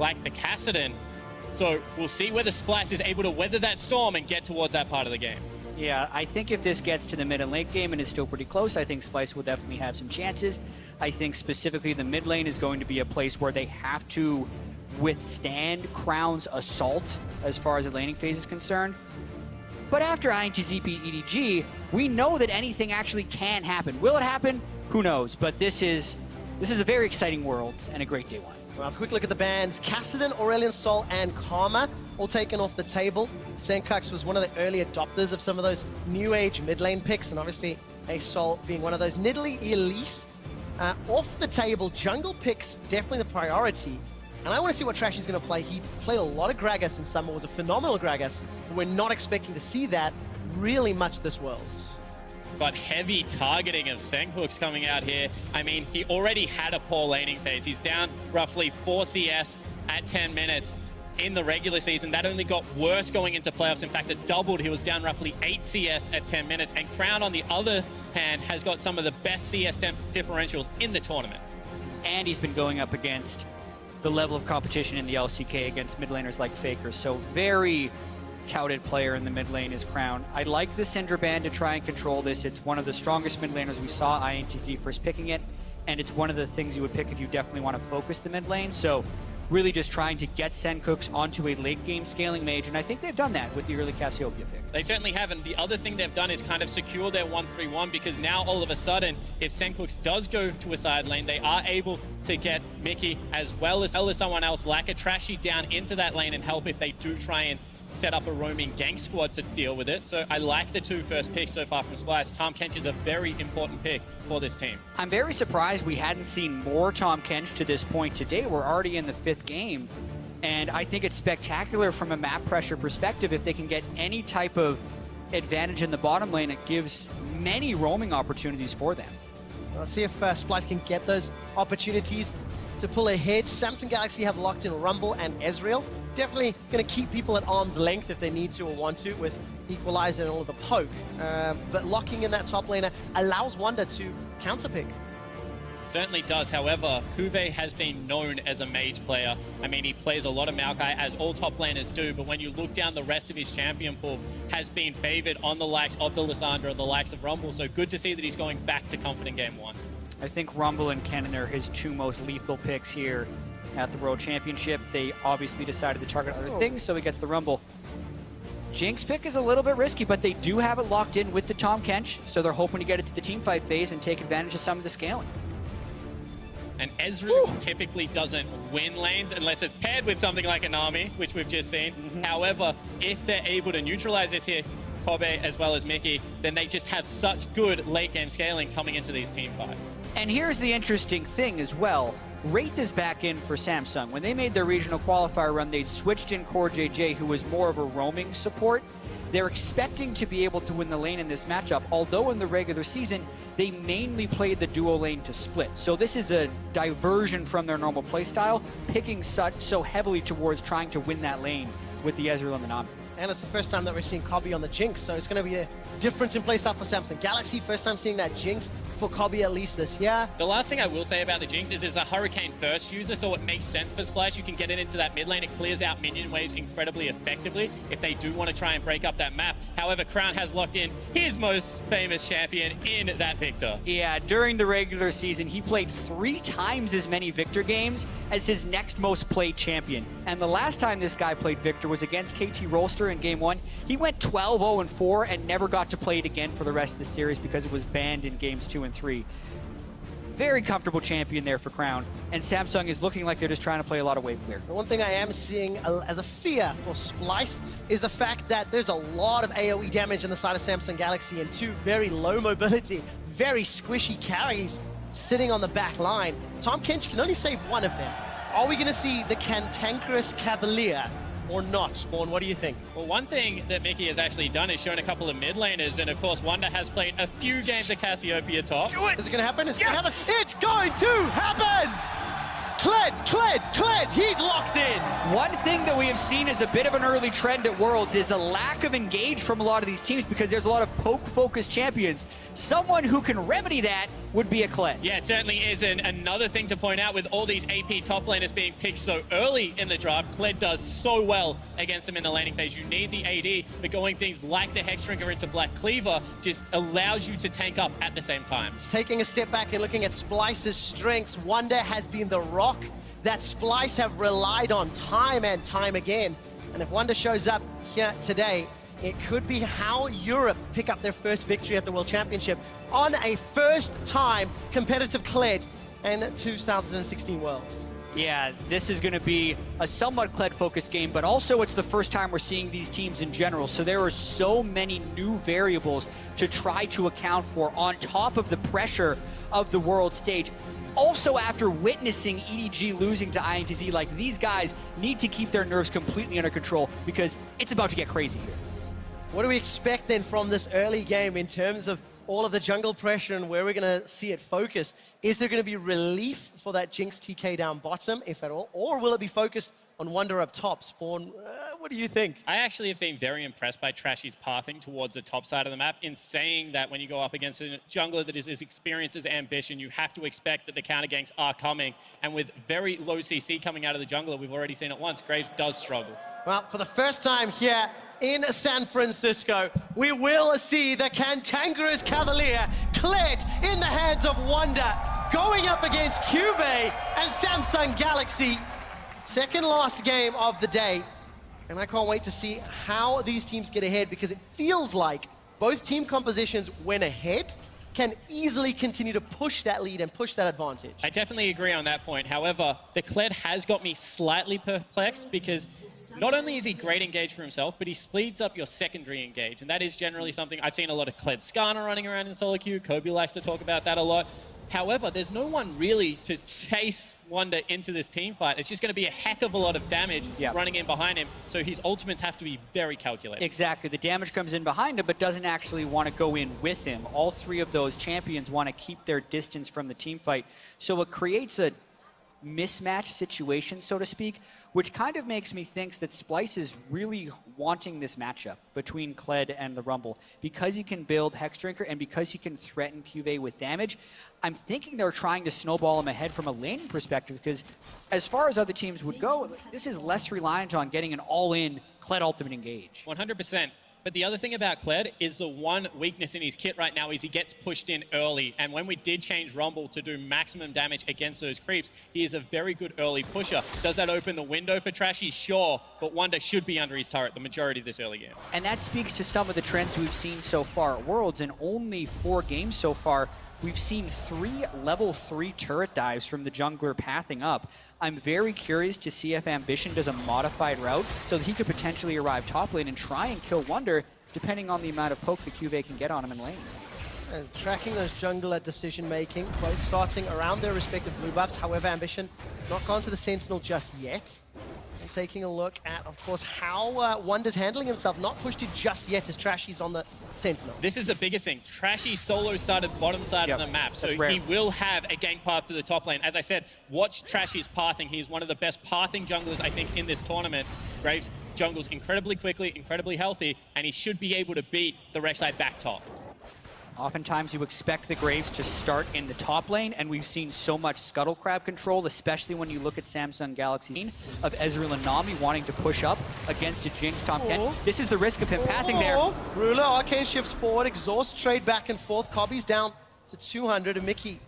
like the Kassadin. So we'll see whether Splice is able to weather that storm and get towards that part of the game. Yeah, I think if this gets to the mid and late game and is still pretty close, I think Splice will definitely have some chances. I think specifically the mid lane is going to be a place where they have to withstand Crown's assault as far as the laning phase is concerned. But after INTZ beat EDG, we know that anything actually can happen. Will it happen? Who knows? But this is a very exciting world and a great day one. Well, let's quick look at the bans. Kassadin, Aurelion Sol, and Karma all taken off the table. Senkux was one of the early adopters of some of those new age mid lane picks, and obviously a Sol being one of those. Nidalee Elise off the table. Jungle picks definitely the priority. And I want to see what Trashy's going to play. He played a lot of Gragas in summer, was a phenomenal Gragas, but we're not expecting to see that really much this Worlds. But heavy targeting of Senkux coming out here. I mean, he already had a poor laning phase. He's down roughly 4 CS at 10 minutes in the regular season. That only got worse going into playoffs. In fact, it doubled. He was down roughly 8 CS at 10 minutes. And Crown, on the other hand, has got some of the best CS differentials in the tournament. And he's been going up against the level of competition in the LCK against mid laners like Faker. So very touted player in the mid lane is Crown. I like the Syndra ban to try and control this. It's one of the strongest mid laners. We saw INTZ first picking it, and it's one of the things you would pick if you definitely want to focus the mid lane. So really just trying to get Senkux onto a late game scaling mage, and I think they've done that with the early Cassiopeia pick. They certainly have, and the other thing they've done is kind of secure their 1-3-1, because now all of a sudden, if Senkux does go to a side lane, they are able to get Mickey as well as someone else like a Trashy down into that lane and help if they do try and set up a roaming gank squad to deal with it. So I like the 2 first picks so far from Splice. Tahm Kench is a very important pick for this team. I'm very surprised we hadn't seen more Tahm Kench to this point today. We're already in the 5th game, and I think it's spectacular from a map pressure perspective. If they can get any type of advantage in the bottom lane, it gives many roaming opportunities for them. Let's see if Splice can get those opportunities to pull ahead. Samsung Galaxy have locked in Rumble and Ezreal. Definitely going to keep people at arm's length if they need to or want to with Equalizer and all of the poke. But locking in that top laner allows Wonder to counterpick. Certainly does. However, Kube has been known as a mage player. I mean, he plays a lot of Maokai, as all top laners do, but when you look down the rest of his champion pool, has been favored on the likes of the Lissandra and the likes of Rumble, so good to see that he's going back to Comfort in Game 1. I think Rumble and Kennen are his 2 most lethal picks here at the World Championship. They obviously decided to target other things, so he gets the Rumble. Jinx pick is a little bit risky, but they do have it locked in with the Tahm Kench, so they're hoping to get it to the teamfight phase and take advantage of some of the scaling. And Ezreal typically doesn't win lanes unless it's paired with something like a Nami, which we've just seen. However, if they're able to neutralize this here, Kobe as well as Mickey, then they just have such good late game scaling coming into these team fights. And here's the interesting thing as well. Wraith is back in for Samsung. When they made their regional qualifier run, they'd switched in Core JJ, who was more of a roaming support. They're expecting to be able to win the lane in this matchup, although in the regular season, they mainly played the duo lane to split. So this is a diversion from their normal playstyle, picking so heavily towards trying to win that lane with the Ezreal and the Nami. And it's the first time that we're seeing Kobe on the Jinx, so it's going to be a difference in playstyle for Samsung Galaxy. First time seeing that Jinx for Kobe at least this year. The last thing I will say about the Jinx is it's a Hurricane first user, so it makes sense for Splash. You can get it into that mid lane. It clears out minion waves incredibly effectively if they do want to try and break up that map. However, Crown has locked in his most famous champion in that Victor. Yeah, during the regular season, he played 3 times as many Victor games as his next most played champion. And the last time this guy played Victor was against KT Rolster in Game 1. He went 12-0-4 and never got to play it again for the rest of the series because it was banned in Games 2 and 3. Very comfortable champion there for Crown, and Samsung is looking like they're just trying to play a lot of wave clear. The one thing I am seeing as a fear for Splice is the fact that there's a lot of AoE damage on the side of Samsung Galaxy and 2 very low mobility, very squishy carries sitting on the back line. Tahm Kench can only save 1 of them. Are we going to see the Cantankerous Cavalier or not? Spawn, what do you think? Well, one thing that Mickey has actually done is shown a couple of mid laners, and of course Wonder has played a few games at Cassiopeia top. Do it! Is it going to happen? It's going to happen! It's going to happen! Kled, he's locked in! One thing that we have seen as a bit of an early trend at Worlds is a lack of engage from a lot of these teams because there's a lot of poke-focused champions. Someone who can remedy that would be a Kled. Yeah, it certainly is. And another thing to point out with all these AP top laners being picked so early in the draft, Kled does so well against them in the laning phase. You need the AD, but going things like the Hexdrinker into Black Cleaver just allows you to tank up at the same time. Taking a step back and looking at Splice's strengths, Wonder has been the rock that Splice have relied on time and time again. And if Wonder shows up here today, it could be how Europe pick up their first victory at the World Championship on a first-time competitive Kled in 2016 Worlds. Yeah, this is going to be a somewhat Kled-focused game, but also it's the first time we're seeing these teams in general, so there are so many new variables to try to account for on top of the pressure of the world stage. Also, after witnessing EDG losing to INTZ, like, these guys need to keep their nerves completely under control because it's about to get crazy here. What do we expect then from this early game in terms of all of the jungle pressure and where we're going to see it focus? Is there going to be relief for that Jinx TK down bottom, if at all, or will it be focused on Wonder up top? Spawn, what do you think? I actually have been very impressed by Trashy's pathing towards the top side of the map in saying that when you go up against a jungler that is as experienced as Ambition, you have to expect that the counter ganks are coming. And with very low CC coming out of the jungler, we've already seen it once, Graves does struggle. Well, for the first time here in San Francisco, we will see the Cantankerous Cavalier Kled in the hands of Wonder, going up against Cuvée and Samsung Galaxy. Second last game of the day, and I can't wait to see how these teams get ahead because it feels like both team compositions, when ahead, can easily continue to push that lead and push that advantage. I definitely agree on that point. However, the Kled has got me slightly perplexed because not only is he great engage for himself, but he speeds up your secondary engage, and that is generally something I've seen a lot of Kled Skarner running around in solo queue. Kobe likes to talk about that a lot. However, there's no one really to chase Wonder into this team fight. It's just going to be a heck of a lot of damage running in behind him, so his ultimates have to be very calculated. Exactly. The damage comes in behind him, but doesn't actually want to go in with him. All three of those champions want to keep their distance from the team fight, so it creates a mismatch situation, so to speak, which kind of makes me think that Splice is really wanting this matchup between Kled and the Rumble. Because he can build Hexdrinker and because he can threaten Cuvée with damage, I'm thinking they're trying to snowball him ahead from a laning perspective because as far as other teams would go, this is less reliant on getting an all-in Kled ultimate engage. 100%. But the other thing about Kled is the one weakness in his kit right now is he gets pushed in early. And when we did change Rumble to do maximum damage against those creeps, he is a very good early pusher. Does that open the window for Trashy? Sure, but Wonder should be under his turret the majority of this early game. And that speaks to some of the trends we've seen so far at Worlds. In only 4 games so far, we've seen 3 level 3 turret dives from the jungler pathing up. I'm very curious to see if Ambition does a modified route so that he could potentially arrive top lane and try and kill Wonder, depending on the amount of poke the Cuvée can get on him in lane. And tracking those jungler decision-making, both starting around their respective blue buffs. However, Ambition not gone to the Sentinel just yet. And taking a look at, of course, how Wonder's handling himself. Not pushed it just yet as Trashy's on the Sentinel. This is the biggest thing. Trashy solo started bottom side of the map, so he will have a gank path to the top lane. As I said, watch Trashy's pathing. He's one of the best pathing junglers, I think, in this tournament. Graves jungles incredibly quickly, incredibly healthy, and he should be able to beat the Rek'Sai back top. Oftentimes you expect the Graves to start in the top lane, and we've seen so much Scuttle Crab control, especially when you look at Samsung Galaxy of Ezreal and Nami wanting to push up against a Jinx top 10. This is the risk of him pathing there. Ruler, Arcane shifts forward, exhaust trade back and forth. Cobby's down to 200, and Mickey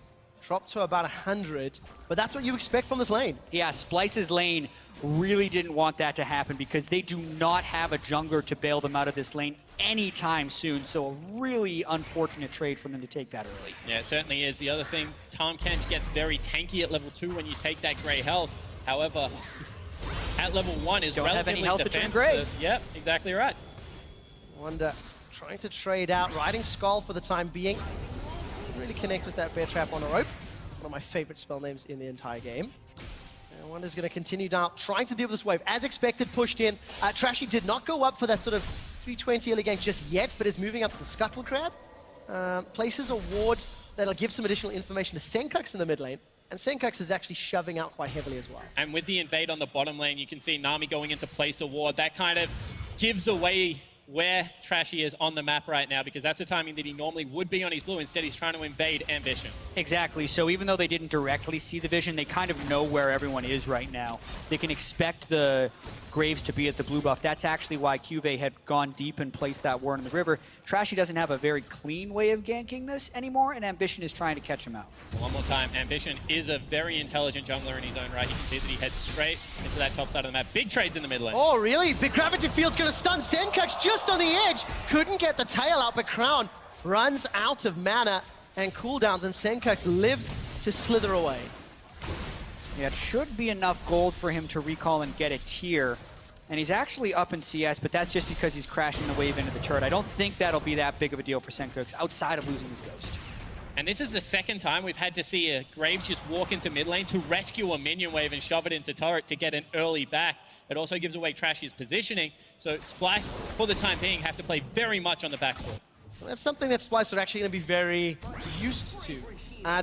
dropped to about 100. But that's what you expect from this lane. Yeah, Splice's lane really didn't want that to happen because they do not have a jungler to bail them out of this lane anytime soon. So a really unfortunate trade for them to take that early. Yeah, it certainly is. The other thing, Tahm Kench gets very tanky at level 2 when you take that gray health. However, at level 1 is relatively have any health to turn defenseless. Yep, exactly right. Wonder trying to trade out, riding Skull for the time being. Didn't really connect with that Bear Trap on a rope. One of my favorite spell names in the entire game. And Wonder's going to continue down, trying to deal with this wave. As expected, pushed in. Trashy did not go up for that sort of 320 early gank just yet, but is moving up to the Scuttle Crab. Places a ward that'll give some additional information to Senkux in the mid lane. and Senkux is actually shoving out quite heavily as well. And with the invade on the bottom lane, you can see Nami going into place a ward. That kind of gives away where Trashy is on the map right now, because that's the timing that he normally would be on his blue. Instead, he's trying to invade Ambition. Exactly. So even though they didn't directly see the vision, they kind of know where everyone is right now. They can expect the Graves to be at the blue buff. That's actually why Cuvée had gone deep and placed that ward in the river. Trashy doesn't have a very clean way of ganking this anymore, and Ambition is trying to catch him out. One more time, Ambition is a very intelligent jungler in his own right. You can see that he heads straight into that top side of the map. Big trades in the mid lane. Oh, really? Big Gravity Field's going to stun Senkux just on the edge. Couldn't get the tail out, but Crown runs out of mana and cooldowns, and Senkux lives to slither away. Yeah, it should be enough gold for him to recall and get a tier. And he's actually up in CS, but that's just because he's crashing the wave into the turret. I don't think that'll be that big of a deal for Senkux outside of losing his ghost. And this is the second time we've had to see a Graves just walk into mid lane to rescue a minion wave and shove it into turret to get an early back. It also gives away Trashy's positioning, so Splice, for the time being, have to play very much on the back foot. Well, that's something that Splice are actually going to be very used to.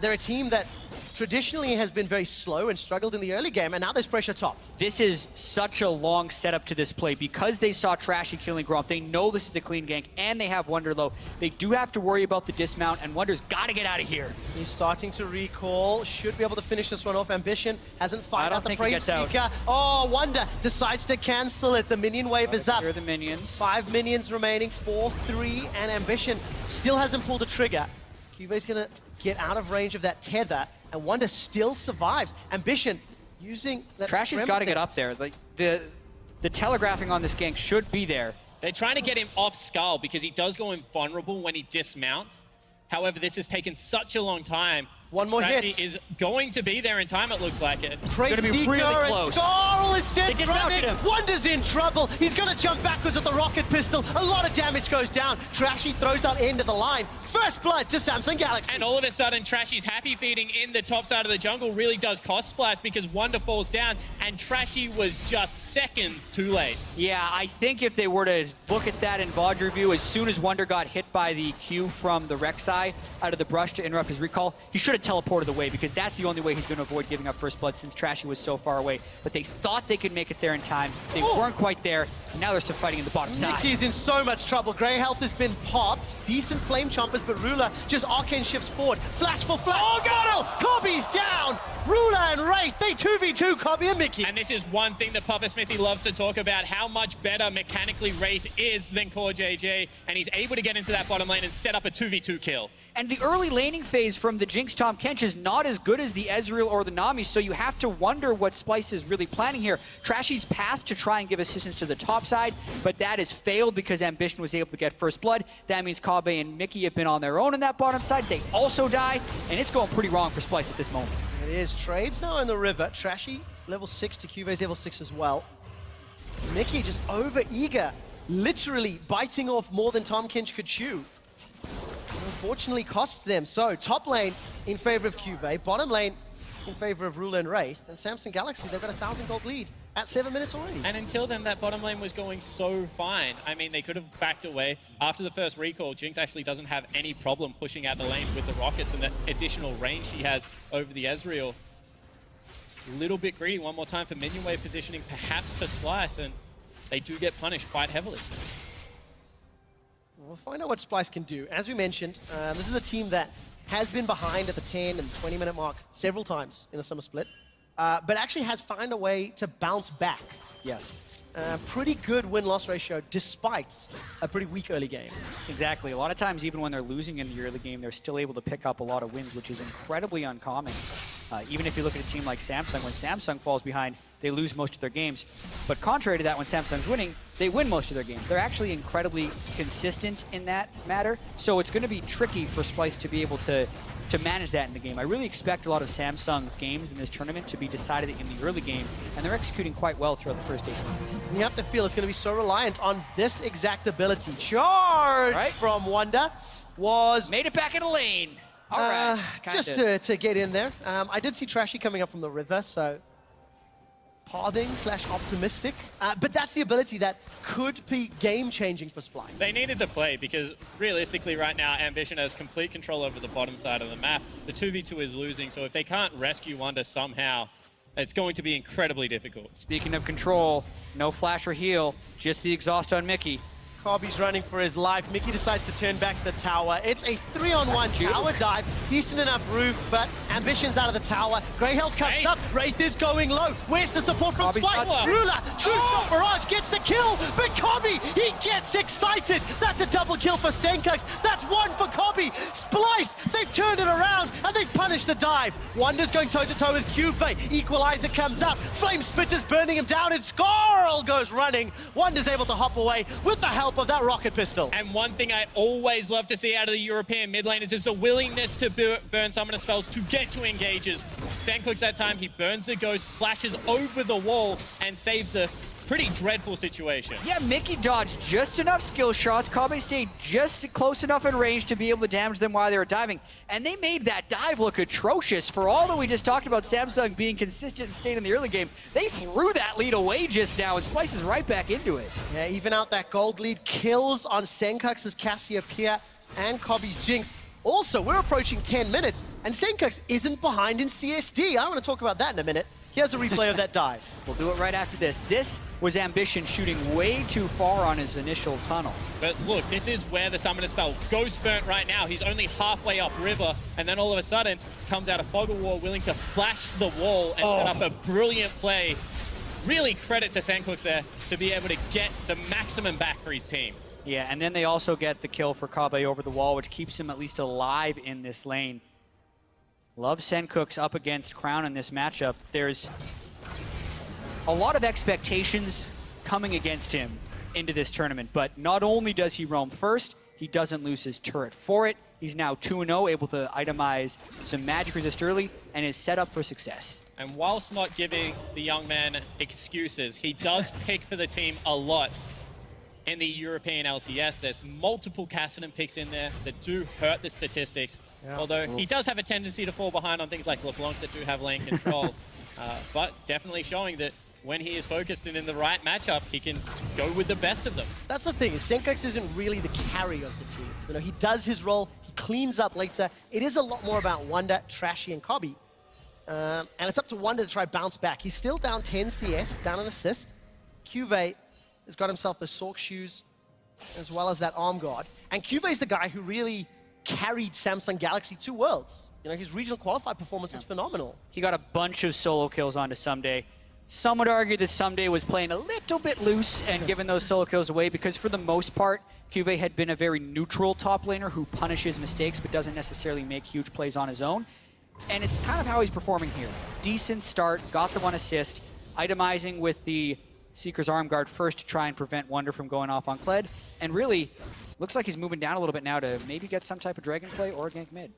They're a team that traditionally has been very slow and struggled in the early game, and now there's pressure top. This is such a long setup to this play. Because they saw Trashy killing Gromp, they know this is a clean gank, and they have Wonder low. They do have to worry about the dismount, and Wonder's got to get out of here. He's starting to recall, should be able to finish this one off. Ambition hasn't fired out the Brave Speaker. Oh, Wonder decides to cancel it. The minion wave is up. Here are the minions. 5 minions remaining, 4-3, and Ambition still hasn't pulled a trigger. Cuvé's gonna get out of range of that tether, and Wonder still survives. Ambition using that. Trashy's got to get up there. Like the telegraphing on this gank should be there. They're trying to get him off Skull because he does go invulnerable when he dismounts. However, this has taken such a long time. One more Trashy hit. is going to be there in time, it looks like it. Great Gonna be really close. Skull is sent They dismounted him. Wonder's in trouble. He's gonna jump backwards with the rocket pistol. A lot of damage goes down. Trashy throws out end of the line. First blood to Samsung Galaxy. And all of a sudden, Trashy's happy feeding in the top side of the jungle really does cost Splice because Wonder falls down, and Trashy was just seconds too late. Yeah, I think if they were to look at that in VOD review, as soon as Wonder got hit by the Q from the Rek'Sai out of the brush to interrupt his recall, he should have teleported away because that's the only way he's going to avoid giving up first blood since Trashy was so far away. But they thought they could make it there in time. They weren't quite there. Now they're still fighting in the bottom side. Nicky's in so much trouble. Grey health has been popped. Decent flame chompers, but Ruler just arcane shifts forward. Flash for flash. Oh, got him! Cobby's down! Ruler and Wraith, they 2v2 Cobby and Mickey. And this is one thing that Papa Smithy loves to talk about, how much better mechanically Wraith is than Core JJ, and he's able to get into that bottom lane and set up a 2v2 kill. And the early laning phase from the Jinx Tahm Kench is not as good as the Ezreal or the Nami, so you have to wonder what Splice is really planning here. Trashy's path to try and give assistance to the top side, but that has failed because Ambition was able to get first blood. That means Kabe and Mickey have been on their own in that bottom side. They also die, and it's going pretty wrong for Splice at this moment. It is. Trades now in the river. Trashy, level 6 to Cuvé's level 6 as well. Mickey just over-eager, literally biting off more than Tahm Kench could chew. Unfortunately costs them. So top lane in favor of Cuvée, bottom lane in favor of Ruler and Wraith, and Samsung Galaxy, they've got a 1,000 gold lead at 7 minutes already. And until then, that bottom lane was going so fine. I mean, they could have backed away. After the first recall, Jinx actually doesn't have any problem pushing out the lane with the rockets and the additional range she has over the Ezreal. A little bit greedy. One more time for minion wave positioning, perhaps for Splice, and they do get punished quite heavily. We'll find out what Splice can do. As we mentioned, this is a team that has been behind at the 10 and 20-minute mark several times in the summer split, but actually has found a way to bounce back. Yes. Pretty good win-loss ratio despite a pretty weak early game. Exactly. A lot of times, even when they're losing in the early game, they're still able to pick up a lot of wins, which is incredibly uncommon. Even if you look at a team like Samsung, when Samsung falls behind, they lose most of their games. But contrary to that, when Samsung's winning, they win most of their games. They're actually incredibly consistent in that matter. So it's going to be tricky for Splice to be able to manage that in the game. I really expect a lot of Samsung's games in this tournament to be decided in the early game, and they're executing quite well throughout the first 8 minutes. You have to feel it's going to be so reliant on this exact ability. Charge from Wonder was... Made it back in the lane. All right. Just to get in there. I did see Trashy coming up from the river, so pathing / optimistic. But that's the ability that could be game-changing for Splice. They needed to play because realistically right now, Ambition has complete control over the bottom side of the map. The 2v2 is losing, so if they can't rescue Wonder somehow, it's going to be incredibly difficult. Speaking of control, no flash or heal, just the exhaust on Mickey. Kobby's running for his life. Mickey decides to turn back to the tower. It's a 3-on-1 tower dive. Decent enough roof, but Ambition's out of the tower. Greyhell cuts up. Wraith is going low. Where's the support from Kobby's Spike? not- Ruler shoots shot barrage, gets the kill, but Kobby, he gets excited. That's a double kill for Senkux. That's one for Kobby. Splice, they've turned it around, and they've punished the dive. Wonder's going toe-to-toe with Cubefei. Equalizer comes up. Flame Spitter's burning him down, and Skarl goes running. Wonder's able to hop away with the help of that rocket pistol. And one thing I always love to see out of the European mid laners is a willingness to burn summoner spells to get to engages. Senkux that time, he burns the ghost, flashes over the wall, and saves a pretty dreadful situation. Yeah, Mickey dodged just enough skill shots. Kobbe stayed just close enough in range to be able to damage them while they were diving. And they made that dive look atrocious. For all that we just talked about Samsung being consistent and staying in the early game, they threw that lead away just now and Splice is right back into it. Yeah, even out that gold lead. Kills on Senkux's Cassiopeia and Kobby's Jinx. Also, we're approaching 10 minutes, and Senkux isn't behind in CSD. I want to talk about that in a minute. Here's a replay of that dive. We'll do it right after this. This was Ambition shooting way too far on his initial tunnel. But look, this is where the summoner spell Ghost burnt right now. He's only halfway up river, and then all of a sudden comes out of Fog of War willing to flash the wall and set up a brilliant play. Really credit to Senkux there to be able to get the maximum back for his team. Yeah, and then they also get the kill for Kobbe over the wall, which keeps him at least alive in this lane. Love Senkux up against Crown in this matchup. There's a lot of expectations coming against him into this tournament, but not only does he roam first, he doesn't lose his turret for it. He's now 2-0, able to itemize some magic resist early, and is set up for success. And whilst not giving the young man excuses, he does pick for the team a lot in the European LCS. There's multiple Kassadin picks in there that do hurt the statistics, although he does have a tendency to fall behind on things like LeBlanc that do have lane control, but definitely showing that when he is focused and in the right matchup, he can go with the best of them. That's the thing, is Senkux isn't really the carry of the team. You know, he does his role, he cleans up later. It is a lot more about Wonder, Trashy, and Kobbe. And it's up to Wonder to try bounce back. He's still down 10 CS, down an assist. Cuvée has got himself the Sork shoes, as well as that arm guard. And Cuvée the guy who really carried Samsung Galaxy to Worlds. You know, his regional qualified performance was phenomenal. He got a bunch of solo kills onto Someday. Some would argue that Someday was playing a little bit loose and giving those solo kills away because for the most part, Cuvée had been a very neutral top laner who punishes mistakes but doesn't necessarily make huge plays on his own. And it's kind of how he's performing here. Decent start, got the 1 assist, itemizing with the Seeker's Arm Guard first to try and prevent Wonder from going off on Kled. And really, looks like he's moving down a little bit now to maybe get some type of Dragon play or gank mid.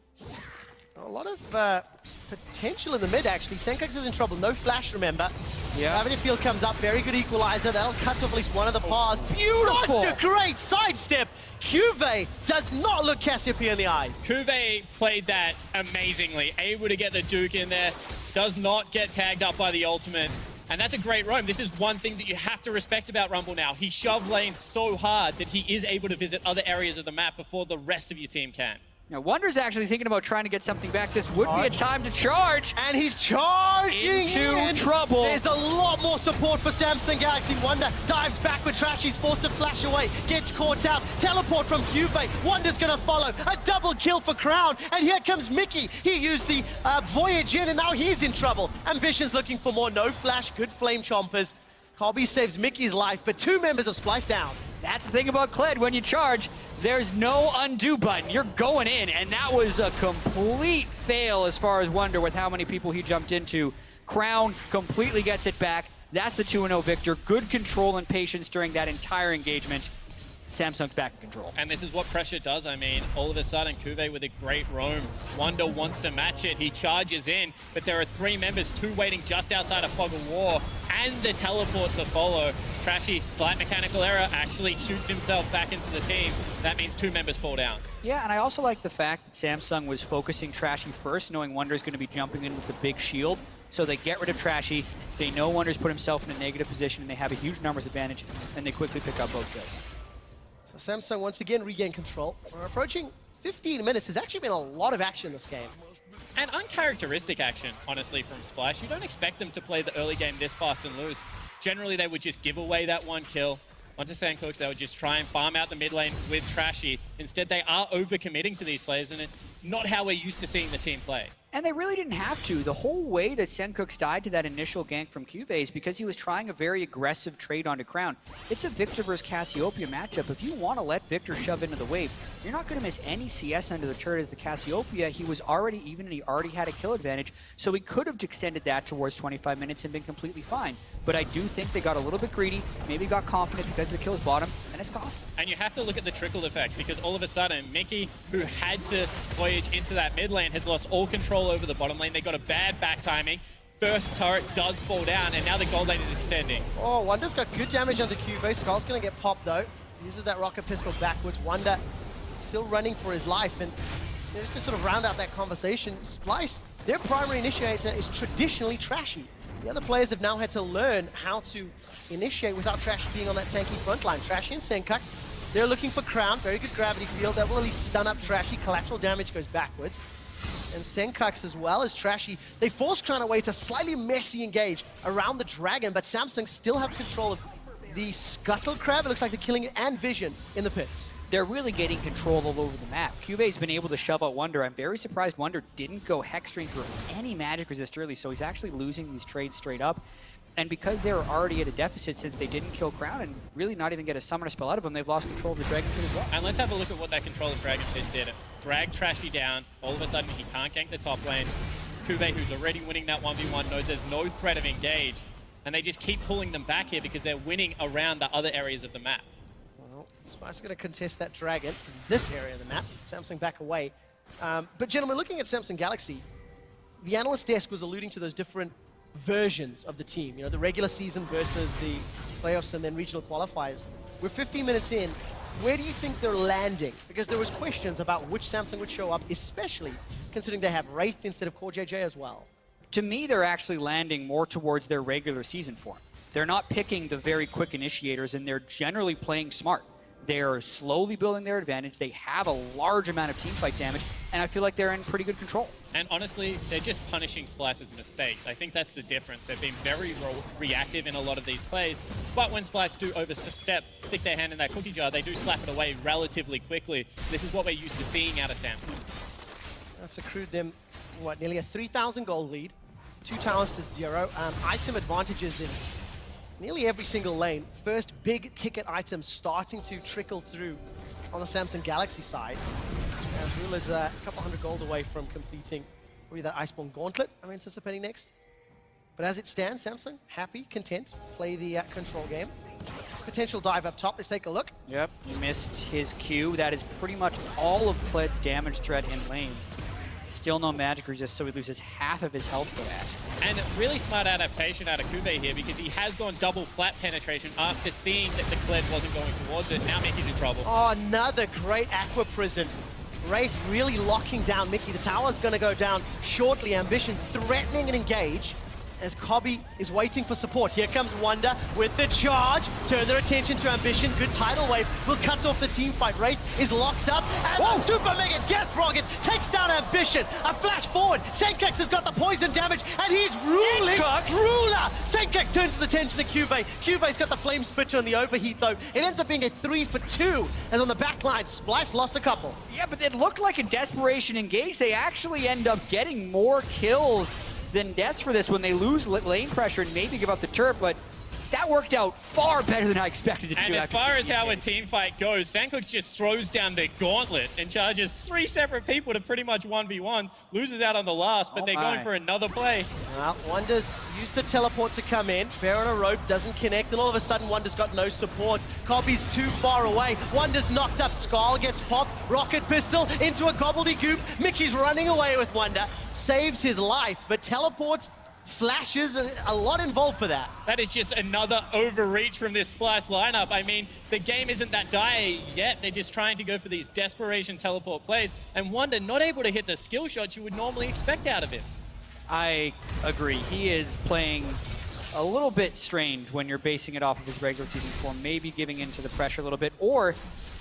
A lot of potential in the mid, actually. Senkux is in trouble. No flash, remember. Yeah. Gravity Field comes up. Very good equalizer. That'll cut off at least one of the paths. Beautiful! Such a great sidestep. Cuvée does not look Cassiopeia in the eyes. Cuvée played that amazingly, able to get the Duke in there, does not get tagged up by the ultimate. And that's a great roam. This is one thing that you have to respect about Rumble now. He shoved lane so hard that he is able to visit other areas of the map before the rest of your team can. Now, Wonder's actually thinking about trying to get something back. This would be a time to charge. And he's charging Into trouble. There's a lot more support for Samsung Galaxy. Wonder dives back with Trash. He's forced to flash away. Gets caught out. Teleport from Cuvée. Wonder's going to follow. A double kill for Crown. And here comes Mickey. He used the Voyage in, and now he's in trouble. Ambition's looking for more. No flash. Good flame chompers. Kobbe saves Mickey's life, but 2 members of Splice down. That's the thing about Kled. When you charge, there's no undo button. You're going in, and that was a complete fail as far as Wonder with how many people he jumped into. Crown completely gets it back. That's the 2-0 victor. Good control and patience during that entire engagement. Samsung's back in control. And this is what pressure does. I mean, all of a sudden, Cuvée with a great roam. Wonder wants to match it. He charges in, but there are 3 members, 2 waiting just outside of Fog of War, and the teleport to follow. Trashy, slight mechanical error, actually shoots himself back into the team. That means 2 members fall down. Yeah, and I also like the fact that Samsung was focusing Trashy first, knowing Wonder's going to be jumping in with the big shield. So they get rid of Trashy. They know Wonder's put himself in a negative position, and they have a huge numbers advantage, and they quickly pick up both kills. So Samsung once again regain control. We're approaching 15 minutes. There's actually been a lot of action in this game. And uncharacteristic action, honestly, from Splash. You don't expect them to play the early game this fast and lose. Generally, they would just give away that one kill onto SandCooks. They would just try and farm out the mid lane with Trashy. Instead, they are overcommitting to these players, and it's not how we're used to seeing the team play. And they really didn't have to. The whole way that SandCooks died to that initial gank from Cuvee is because he was trying a very aggressive trade onto Crown. It's a Victor versus Cassiopeia matchup. If you want to let Victor shove into the wave, you're not going to miss any CS under the turret as the Cassiopeia. He was already even, and he already had a kill advantage, so he could have extended that towards 25 minutes and been completely fine. But I do think they got a little bit greedy, maybe got confident because the kills bottom, and it's cost them. And you have to look at the trickle effect, because all of a sudden, Mickey, who had to voyage into that mid lane, has lost all control over the bottom lane. They got a bad back timing. First turret does fall down, and now the gold lane is extending. Oh, Wonder's got good damage onto Cuvee. Skull's going to get popped, though. Uses that rocket pistol backwards. Wonder still running for his life. And just to sort of round out that conversation, Splice, their primary initiator is traditionally Trashy. The other players have now had to learn how to initiate without Trashy being on that tanky front line. Trashy and SandCooks, they're looking for Crown. Very good gravity field. That will at least stun up Trashy. Collateral damage goes backwards. And SandCooks as well as Trashy, they force Crown away. It's a slightly messy engage around the Dragon, but Samsung still have control of the Scuttle Crab. It looks like they're killing it, and Vision in the pits. They're really getting control all over the map. Cuve's been able to shove out Wonder. I'm very surprised Wonder didn't go Hex Drain for any magic resist early, so he's actually losing these trades straight up. And because they were already at a deficit since they didn't kill Crown and really not even get a summoner spell out of them, they've lost control of the Dragon Pit as well. And let's have a look at what that control of Dragon Pit did. It dragged Trashy down. All of a sudden, he can't gank the top lane. Cuvee, who's already winning that 1v1, knows there's no threat of engage. And they just keep pulling them back here because they're winning around the other areas of the map. Well, Spice is going to contest that Dragon from this area of the map. Samsung back away. But gentlemen, looking at Samsung Galaxy, the analyst desk was alluding to those different versions of the team. You know, the regular season versus the playoffs and then regional qualifiers. We're 15 minutes in. Where do you think they're landing? Because there was questions about which Samsung would show up, especially considering they have Wraith instead of Core JJ as well. To me, they're actually landing more towards their regular season form. They're not picking the very quick initiators, and they're generally playing smart. They're slowly building their advantage. They have a large amount of teamfight damage, and I feel like they're in pretty good control. And honestly, they're just punishing Splice's mistakes. I think that's the difference. They've been very reactive in a lot of these plays, but when Splice do overstep, stick their hand in that cookie jar, they do slap it away relatively quickly. This is what we're used to seeing out of Samsung. That's accrued them, what, nearly a 3,000 gold lead, 2 towers to 0. Item advantages in nearly every single lane. First big ticket items starting to trickle through on the Samsung Galaxy side. As Rula's a couple hundred gold away from completing maybe that Iceborne Gauntlet I'm anticipating next. But as it stands, Samsung, happy, content, play the control game. Potential dive up top, let's take a look. Yep, he missed his Q. That is pretty much all of Pled's damage threat in lane. Still no magic resist, so he loses half of his health for that. And really smart adaptation out of Cuvee here, because he has gone double flat penetration after seeing that the Kled wasn't going towards it. Now Mickey's in trouble. Oh, another great Aqua Prison. Wraith really locking down Mickey. The tower's going to go down shortly. Ambition threatening an engage as Cobby is waiting for support. Here comes Wonder with the charge. Turn their attention to Ambition. Good tidal wave will cut off the team fight. Wraith is locked up, and the Super Mega Death Rocket takes down Ambition. A flash forward. SandCooks has got the poison damage, and he's ruling Ruler. SandCooks turns his attention to Cuvee. Cuvee's got the Flame Spitter on the overheat, though. It ends up being a 3 for 2, as on the back line, Splice lost a couple. yeah, but it looked like a desperation engage. They actually end up getting more kills than deaths for this when they lose lane pressure and maybe give up the turret, but that worked out far better than I expected it to. And as far as how a team fight goes, SandCooks just throws down their gauntlet and charges 3 separate people to pretty much 1v1s, loses out on the last, but they're going for another play. Well, Wonder's used the teleport to come in. Bear on a rope doesn't connect, and all of a sudden Wonder's got no support. Cobby's too far away. Wonder's knocked up. Skull gets popped. Rocket pistol into a gobbledygook. Mickey's running away with Wonder. Saves his life, but teleports, flashes, a lot involved for that. That is just another overreach from this Splice lineup. I mean, the game isn't that dire yet. They're just trying to go for these desperation teleport plays, and Wonder not able to hit the skill shots you would normally expect out of him. I agree. He is playing a little bit strained when you're basing it off of his regular season form, maybe giving into the pressure a little bit, or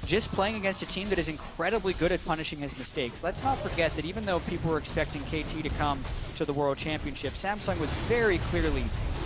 just playing against a team that is incredibly good at punishing his mistakes. Let's not forget that even though people were expecting KT to come to the World Championship, Samsung was very clearly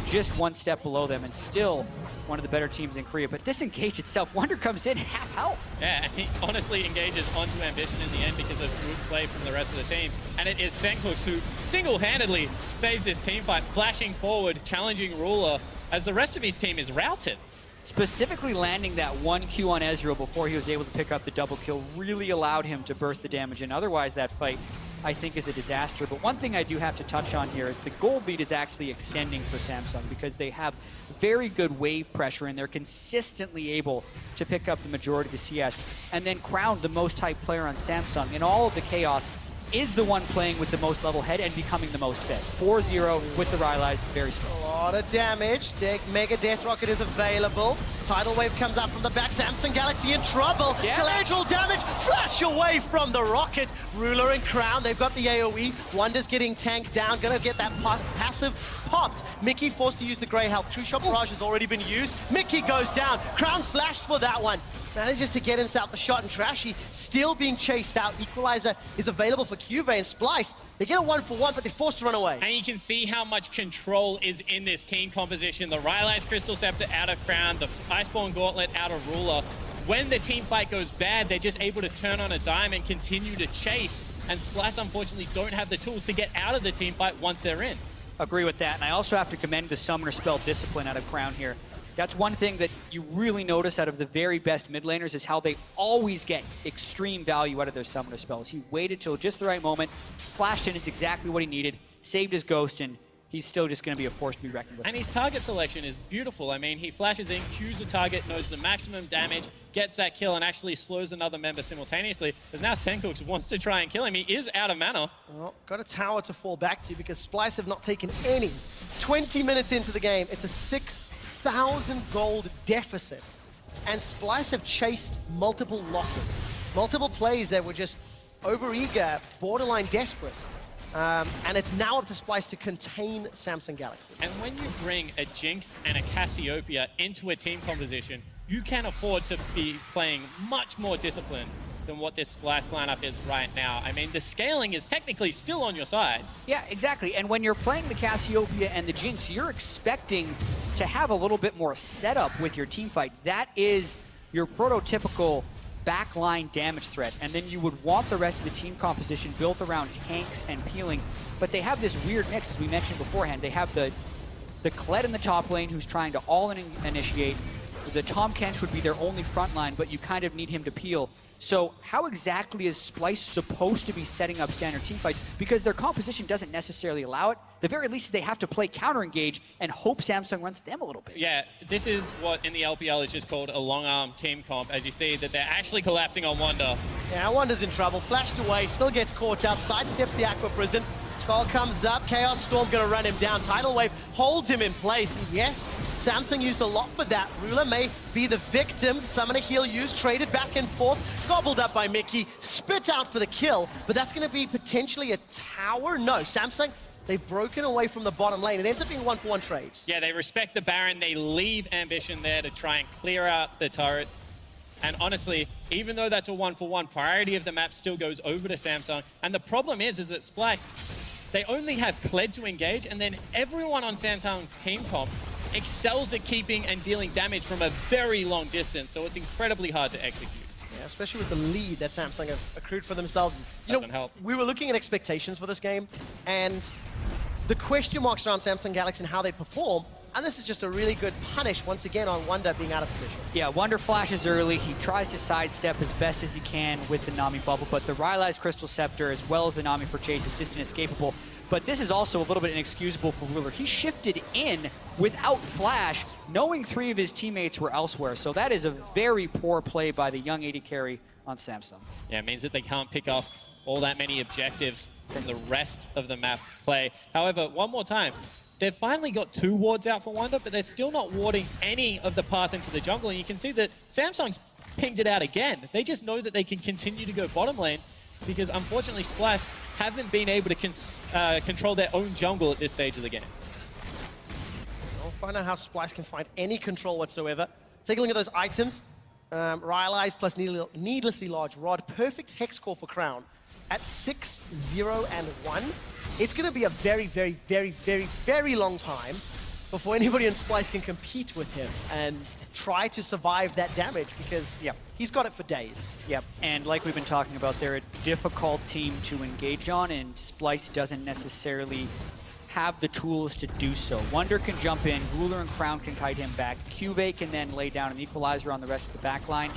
just one step below them and still one of the better teams in Korea. But this engage itself, Wonder comes in half health. Yeah, and he honestly engages onto Ambition in the end because of good play from the rest of the team. And it is Senklux who single-handedly saves this team fight, flashing forward, challenging Ruler, as the rest of his team is routed. Specifically landing that 1Q on Ezreal before he was able to pick up the double kill really allowed him to burst the damage in. Otherwise, that fight, I think, is a disaster. But one thing I do have to touch on here is the gold lead is actually extending for Samsung because they have very good wave pressure and they're consistently able to pick up the majority of the CS. And then Crown, the most hyped player on Samsung, in all of the chaos, is the one playing with the most level head and becoming the most fed. 4-0 with the Rylai's, very strong. A lot of damage. Mega Death Rocket is available. Tidal Wave comes up from the back. Samsung Galaxy in trouble. Collateral damage. Flash away from the Rocket. Ruler and Crown, they've got the AoE. Wonder's getting tanked down. Gonna get that passive popped. Mickey forced to use the Grey Help. True Shot Barrage has already been used. Mickey goes down. Crown flashed for that one. Manages to get himself a shot, and Trashy still being chased out. Equalizer is available for Cuvee and Splice. They get a 1-for-1, but they're forced to run away. And you can see how much control is in this team composition. The Rylai's Crystal Scepter out of Crown, the Iceborne Gauntlet out of Ruler. When the team fight goes bad, they're just able to turn on a dime and continue to chase. And Splice, unfortunately, don't have the tools to get out of the team fight once they're in. Agree with that, and I also have to commend the Summoner Spell Discipline out of Crown here. That's one thing that you really notice out of the very best mid laners is how they always get extreme value out of their Summoner Spells. He waited till just the right moment, flashed in, it's exactly what he needed, saved his ghost, and he's still just going to be a force to be reckoned with. And his target selection is beautiful. I mean, he flashes in, cues a target, knows the maximum damage, gets that kill, and actually slows another member simultaneously. Because now Senklux wants to try and kill him. He is out of mana. Well, got a tower to fall back to because Splice have not taken any. 20 minutes into the game, it's a 6,000 gold deficit. And Splice have chased multiple losses. Multiple plays that were just overeager, borderline desperate. And it's now up to Splice to contain Samsung Galaxy. And when you bring a Jinx and a Cassiopeia into a team composition, you can afford to be playing much more disciplined than what this Splice lineup is right now. I mean, the scaling is technically still on your side. Yeah, exactly. And when you're playing the Cassiopeia and the Jinx, you're expecting to have a little bit more setup with your team fight. That is your prototypical backline damage threat, and then you would want the rest of the team composition built around tanks and peeling, but they have this weird mix, as we mentioned beforehand. They have the Kled in the top lane who's trying to all-in-initiate. The Tom Kench would be their only front line, but you kind of need him to peel. So how exactly is Splice supposed to be setting up standard team fights? Because their composition doesn't necessarily allow it. The very least, they have to play counter-engage and hope Samsung runs them a little bit. Yeah, this is what in the LPL is just called a long-arm team comp. As you see that they're actually collapsing on Wonder. Yeah, Wonder's in trouble. Flashed away, still gets caught out, sidesteps the Aqua Prison. Skull comes up, Chaos Storm gonna run him down. Tidal Wave holds him in place. And yes, Samsung used a lot for that. Ruler may be the victim. Summoner heal used, traded back and forth, gobbled up by Mickey, spit out for the kill, but that's gonna be potentially a tower? No, Samsung, they've broken away from the bottom lane. It ends up being 1-for-1 trades. Yeah, they respect the Baron. They leave Ambition there to try and clear out the turret. And honestly, even though that's a 1-for-1, priority of the map still goes over to Samsung. And the problem is that Splice, they only have Kled to engage, and then everyone on Samsung's team comp excels at keeping and dealing damage from a very long distance, so it's incredibly hard to execute. Yeah, especially with the lead that Samsung have accrued for themselves. Doesn't help. We were looking at expectations for this game, and the question marks around Samsung Galaxy and how they perform, and this is just a really good punish, once again, on Wonder being out of position. Yeah, Wonder flashes early. He tries to sidestep as best as he can with the Nami bubble, but the Rylai's Crystal Scepter, as well as the Nami for Chase, is just inescapable. But this is also a little bit inexcusable for Ruler. He shifted in without flash, knowing 3 of his teammates were elsewhere. So that is a very poor play by the young AD carry on Samsung. Yeah, it means that they can't pick up all that many objectives from the rest of the map play. However, one more time, they've finally got 2 wards out for Wonder, but they're still not warding any of the path into the jungle. And you can see that Samsung's pinged it out again. They just know that they can continue to go bottom lane. because unfortunately Splice haven't been able to control their own jungle at this stage of the game. We'll find out how Splice can find any control whatsoever. Take a look at those items. Rylai's plus needlessly large rod. Perfect hex core for Crown. At 6, 0, and 1, it's going to be a very, very, very, very, very long time before anybody in Splice can compete with him and try to survive that damage, because he's got it for days. Yep, and like we've been talking about, they're a difficult team to engage on, and Splice doesn't necessarily have the tools to do so. Wonder can jump in, Ruler and Crown can kite him back, Cuvee can then lay down an equalizer on the rest of the back line.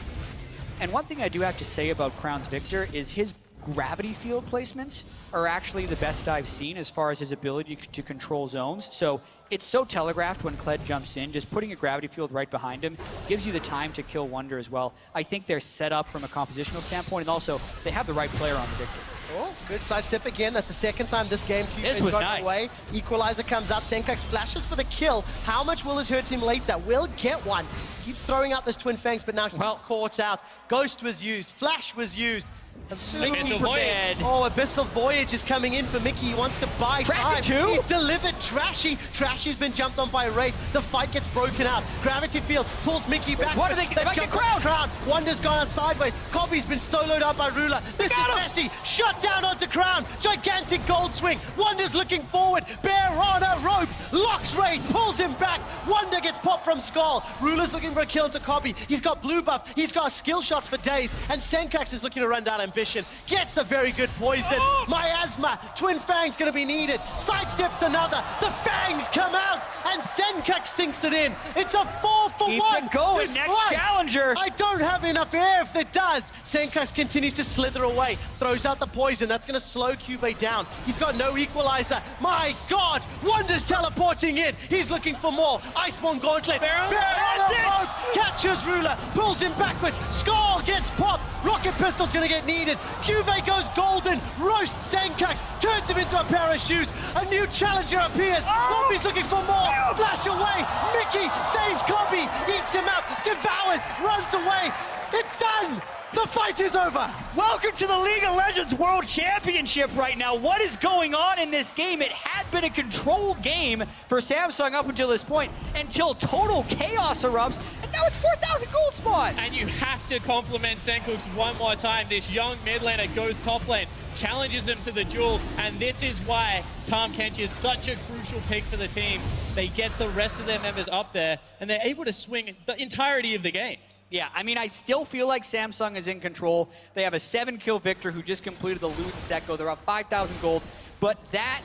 And one thing I do have to say about Crown's Victor is his gravity field placements are actually the best I've seen as far as his ability to control zones. So it's so telegraphed when Kled jumps in, just putting a gravity field right behind him gives you the time to kill Wonder as well. I think they're set up from a compositional standpoint, and also they have the right player on the Victor. Oh, good sidestep again. That's the second time this game This was nice. away. Equalizer comes up. Senkax flashes for the kill. How much will this hurt him later? Will get one. Keeps throwing out those twin fangs, but now he's caught out. Ghost was used. Flash was used. Abyssal Voyage. Oh, Abyssal Voyage is coming in for Mickey. He wants to buy time. He's delivered Trashy. Trashy's been jumped on by Wraith. The fight gets broken up. Gravity Field pulls Mickey back. What are they get Crown? Wonder's gone out sideways. Cobby's been soloed out by Ruler. This is messy. Shut down onto Crown. Gigantic gold swing. Wonder's looking forward. Bear on a rope. Locks Wraith. Pulls him back. Wonder gets popped from Skull. Ruler's looking for a kill into Cobby. He's got blue buff. He's got skill shots for days. And Senkax is looking to run down Ambition. Gets a very good poison. Miasma. Twin Fangs going to be needed. Sidesteps another. The Fangs come out. And Senkax sinks it in. It's a 4 for 1. Keep it going. Next challenger. I don't have enough air if it does. Senkax continues to slither away. Throws out the poison. That's going to slow Cuvee down. He's got no equalizer. My God. Wonder's teleporting in. He's looking for more. Iceborne Gauntlet. Bear on the rope. Catches Ruler. Pulls him backwards. Skull gets popped. Rocket Pistol's going to get needed. Cuvee goes golden. Roasts Senkax. Turns him into a pair of shoes. A new challenger appears. Cobby's looking for more. Flash away. Mickey saves Cobby. Eats him up. Devours. Runs away. It's done. The fight is over. Welcome to the League of Legends World Championship right now. What is going on in this game? It had been a controlled game for Samsung up until this point, until total chaos erupts, and now it's 4,000 gold spot. And you have to compliment Senkax one more time. This young mid laner goes top lane, challenges him to the duel, and this is why Tahm Kench is such a crucial pick for the team. They get the rest of their members up there, and they're able to swing the entirety of the game. Yeah, I mean, I still feel like Samsung is in control. They have a 7-kill Victor who just completed the loot and Zeko. They're up 5,000 gold. But that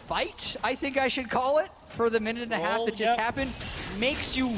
fight, I think I should call it, for the minute and a half that just happened, makes you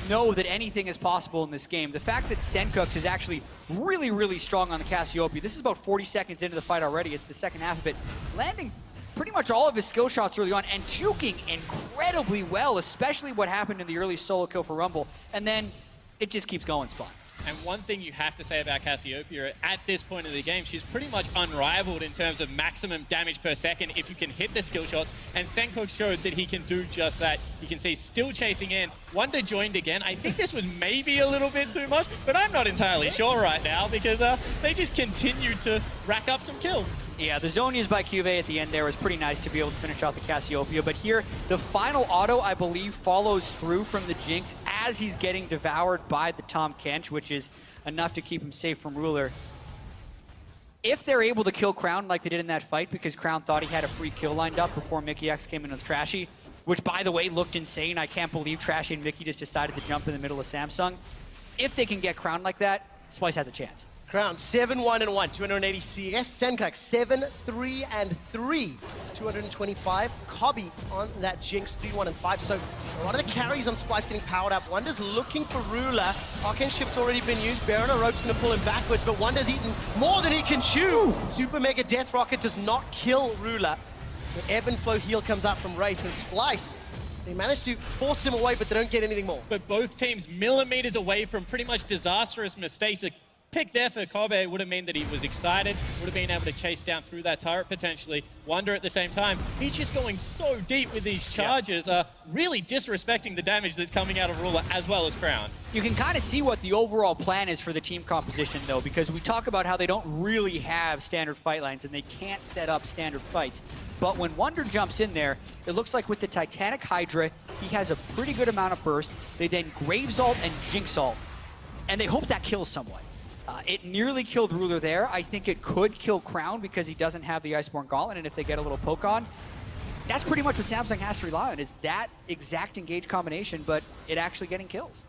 know that anything is possible in this game. The fact that Senkax is actually really, really strong on the Cassiopeia. This is about 40 seconds into the fight already. It's the second half of it. Landing pretty much all of his skill shots early on and juking incredibly well, especially what happened in the early solo kill for Rumble. And then it just keeps going, Spawn. And one thing you have to say about Cassiopeia, at this point of the game, she's pretty much unrivaled in terms of maximum damage per second if you can hit the skill shots, and Senkax showed that he can do just that. You can see still chasing in. Wonder joined again. I think this was maybe a little bit too much, but I'm not entirely sure right now because they just continue to rack up some kills. Yeah, the zone used by Cuvee at the end there was pretty nice to be able to finish off the Cassiopeia, but here, the final auto, I believe, follows through from the Jinx as he's getting devoured by the Tahm Kench, which is enough to keep him safe from Ruler. If they're able to kill Crown like they did in that fight, because Crown thought he had a free kill lined up before Mickey X came in with Trashy, which, by the way, looked insane. I can't believe Trashy and Mickey just decided to jump in the middle of Samsung. If they can get Crown like that, Splice has a chance. Crown 7-1-1, 280 CS. Senkax 7-3-3, 225. Cobby on that Jinx 3-1-5. So a lot of the carries on Splice getting powered up. Wonder's looking for Ruler. Arcane Shift's already been used. Baron Rope's going to pull him backwards, but Wonder's eaten more than he can chew. Super Mega Death Rocket does not kill Ruler. The ebb and flow heal comes out from Wraith, and Splice, they managed to force him away, but they don't get anything more. But both teams millimeters away from pretty much disastrous mistakes. pick there for Kobe would have meant that he was excited, would have been able to chase down through that turret potentially. Wonder at the same time, he's just going so deep with these charges, really disrespecting the damage that's coming out of Ruler as well as Crown. You can kind of see what the overall plan is for the team composition, though, because we talk about how they don't really have standard fight lines and they can't set up standard fights. But when Wonder jumps in there, it looks like with the Titanic Hydra, he has a pretty good amount of burst. They then Graves ult and Jinx ult, and they hope that kills someone. It nearly killed Ruler there. I think it could kill Crown because he doesn't have the Iceborne Gauntlet, and if they get a little poke on, that's pretty much what Samsung has to rely on, is that exact engage combination, but it actually getting kills.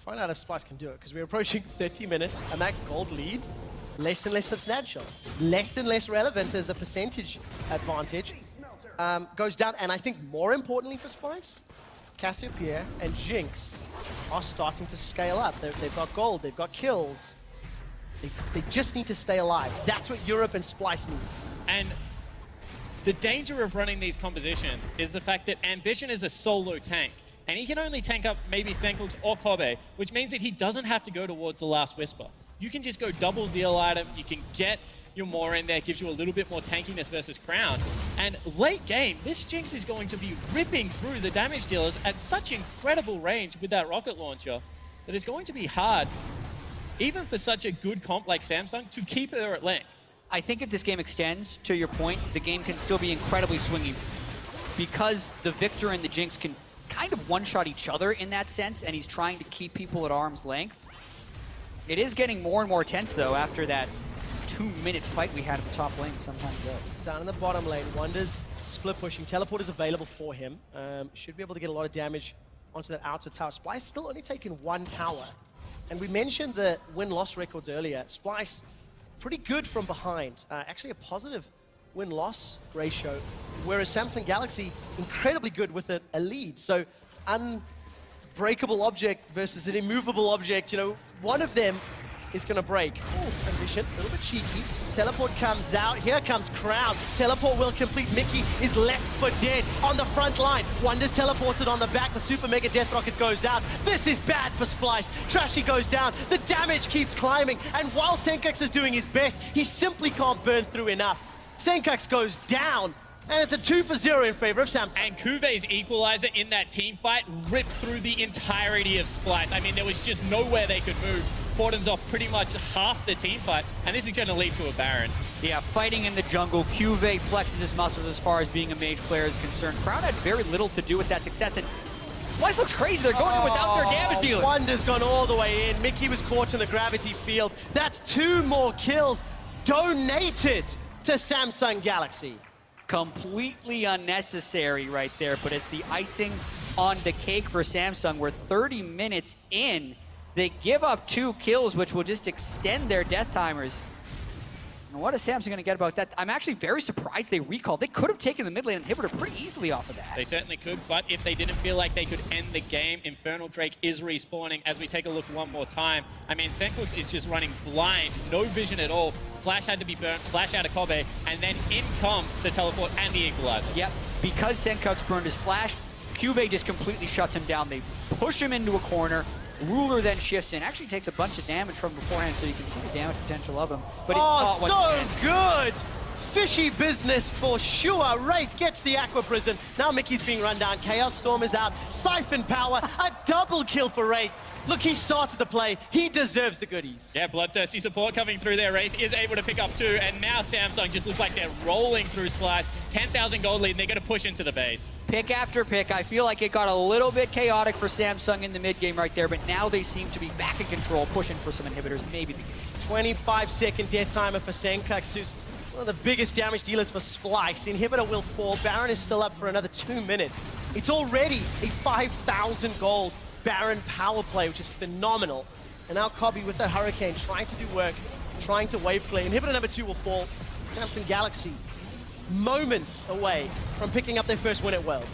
Find out if Splice can do it, because we're approaching 30 minutes, and that gold lead, less and less substantial, less and less relevant as the percentage advantage goes down. And I think more importantly for Splice, Cassiopeia and Jinx are starting to scale up. They've got gold, they've got kills. They just need to stay alive. That's what Europe and Splice needs. And the danger of running these compositions is the fact that Ambition is a solo tank. And he can only tank up maybe Senklux or Kobe, which means that he doesn't have to go towards the Last Whisper. You can just go double Zeal item, you can get your more in there, gives you a little bit more tankiness versus Crown. And late game, this Jinx is going to be ripping through the damage dealers at such incredible range with that rocket launcher that it's going to be hard, even for such a good comp like Samsung, to keep her at length. I think if this game extends, to your point, the game can still be incredibly swingy because the Victor and the Jinx can kind of one-shot each other in that sense, and he's trying to keep people at arm's length. It is getting more and more tense, though, after that 2-minute fight we had at the top lane some time ago. Down in the bottom lane, Wonder's split pushing. Teleport is available for him. Should be able to get a lot of damage onto that outer tower. Splice still only taking one tower. And we mentioned the win-loss records earlier. Splice, pretty good from behind. Actually a positive win-loss ratio, whereas Samsung Galaxy, incredibly good with a lead. So, unbreakable object versus an immovable object, you know, one of them is going to break. Ooh, Ambition, a little bit cheeky. Teleport comes out. Here comes Crown. Teleport will complete. Mickey is left for dead on the front line. Wonder's teleported on the back. The Super Mega Death Rocket goes out. This is bad for Splice. Trashy goes down. The damage keeps climbing. And while Senkax is doing his best, he simply can't burn through enough. Senkax goes down. And it's a 2-0 in favor of Samsung. And Kuve's equalizer in that team fight ripped through the entirety of Splice. I mean, there was just nowhere they could move. Cordons off pretty much half the team fight, and this is going to lead to a Baron. Yeah, fighting in the jungle, Cuve flexes his muscles as far as being a mage player is concerned. Crown had very little to do with that success, and Splice looks crazy. They're going in without their damage dealer. Wonder's gone all the way in. Mickey was caught in the gravity field. That's 2 more kills donated to Samsung Galaxy. Completely unnecessary right there, but it's the icing on the cake for Samsung. We're 30 minutes in. They give up 2 kills, which will just extend their death timers. And what is Samsung going to get about that? I'm actually very surprised they recalled. They could have taken the mid lane inhibitor pretty easily off of that. They certainly could, but if they didn't feel like they could end the game, Infernal Drake is respawning as we take a look one more time. I mean, Senklux is just running blind, no vision at all. Flash had to be burnt, flash out of Kobe, and then in comes the teleport and the equalizer. Yep, because Senkax burned his flash, Cube just completely shuts him down. They push him into a corner. Ruler then shifts in, actually takes a bunch of damage from beforehand, so you can see the damage potential of him. But so good! Fishy business for sure. Wraith gets the Aqua Prison. Now Mickey's being run down. Chaos Storm is out. Siphon Power, a double kill for Wraith. Look, he started the play. He deserves the goodies. Yeah, bloodthirsty support coming through there. Wraith is able to pick up 2, and now Samsung just looks like they're rolling through Splice. 10,000 gold lead, and they're going to push into the base. Pick after pick. I feel like it got a little bit chaotic for Samsung in the mid game right there, but now they seem to be back in control, pushing for some inhibitors, maybe the game. 25-second death timer for Senkax, who's one of the biggest damage dealers for Splice. Inhibitor will fall. Baron is still up for another 2 minutes. It's already a 5,000 gold Baron power play, which is phenomenal. And now Cobby with the Hurricane trying to do work, trying to wave clear. Inhibitor number 2 will fall. Samsung Galaxy moments away from picking up their first win at Worlds.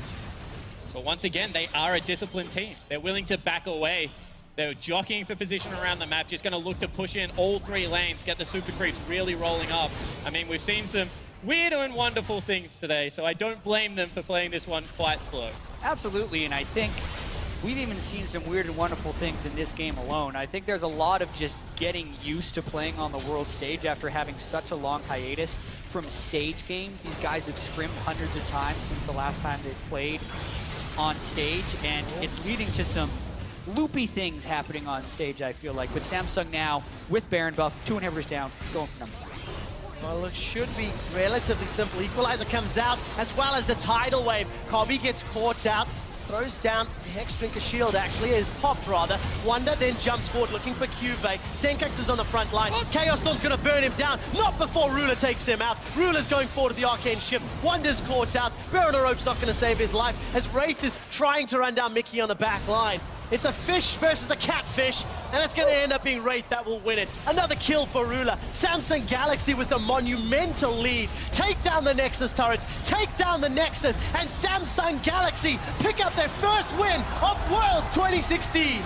But once again, they are a disciplined team. They're willing to back away. They're jockeying for position around the map, just going to look to push in all 3 lanes, get the super creeps really rolling up. I mean, we've seen some weird and wonderful things today, so I don't blame them for playing this one quite slow. Absolutely, and I think we've even seen some weird and wonderful things in this game alone. I think there's a lot of just getting used to playing on the world stage after having such a long hiatus from stage games. These guys have scrimmed hundreds of times since the last time they played on stage, and it's leading to some loopy things happening on stage, I feel like. But Samsung now, with Baron buff, 2 inhibitors down, going for number 3. Well, it should be relatively simple. Equalizer comes out, as well as the tidal wave. Kobe gets caught out, throws down Hex Drinker Shield, actually, is popped rather. Wonder then jumps forward looking for Cubase. Senkax is on the front line. Chaos Storm's gonna burn him down, not before Ruler takes him out. Ruler's going forward to the Arcane Shift. Wonder's caught out. Baron Rope's not gonna save his life, as Wraith is trying to run down Mickey on the back line. It's a fish versus a catfish, and it's going to end up being Wraith that will win it. Another kill for Ruler. Samsung Galaxy with a monumental lead. Take down the Nexus turrets, take down the Nexus, and Samsung Galaxy pick up their first win of Worlds 2016.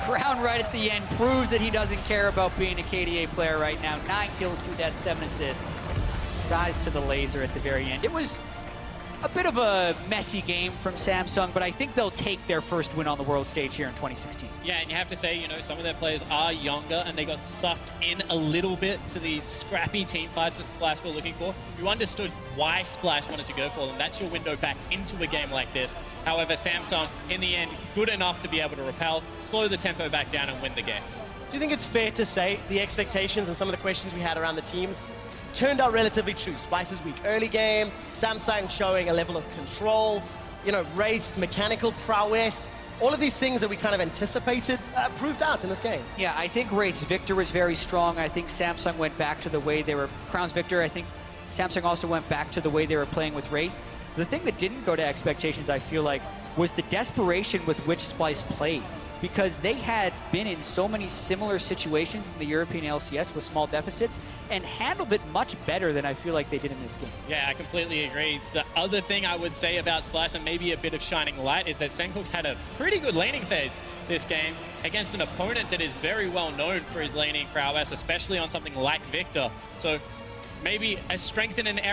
Crown right at the end proves that he doesn't care about being a KDA player right now. 9 kills, 2 deaths, 7 assists. Rise to the laser at the very end. It was a bit of a messy game from Samsung, but I think they'll take their first win on the world stage here in 2016. Yeah, and you have to say, you know, some of their players are younger and they got sucked in a little bit to these scrappy team fights that Splash were looking for. You understood why Splash wanted to go for them. That's your window back into a game like this. However, Samsung, in the end, good enough to be able to repel, slow the tempo back down and win the game. Do you think it's fair to say the expectations and some of the questions we had around the teams turned out relatively true? Splice's weak early game, Samsung showing a level of control, you know, Wraith's mechanical prowess, all of these things that we kind of anticipated proved out in this game. Yeah, I think Wraith's Victor was very strong. I think Samsung went back to the way they were, Crown's Victor, I think Samsung also went back to the way they were playing with Wraith. The thing that didn't go to expectations, I feel like, was the desperation with which Splice played. Because they had been in so many similar situations in the European LCS with small deficits and handled it much better than I feel like they did in this game. Yeah, I completely agree. The other thing I would say about Splash, and maybe a bit of shining light, is that Senkox had a pretty good laning phase this game against an opponent that is very well known for his laning prowess, especially on something like Victor. So maybe a strength in an area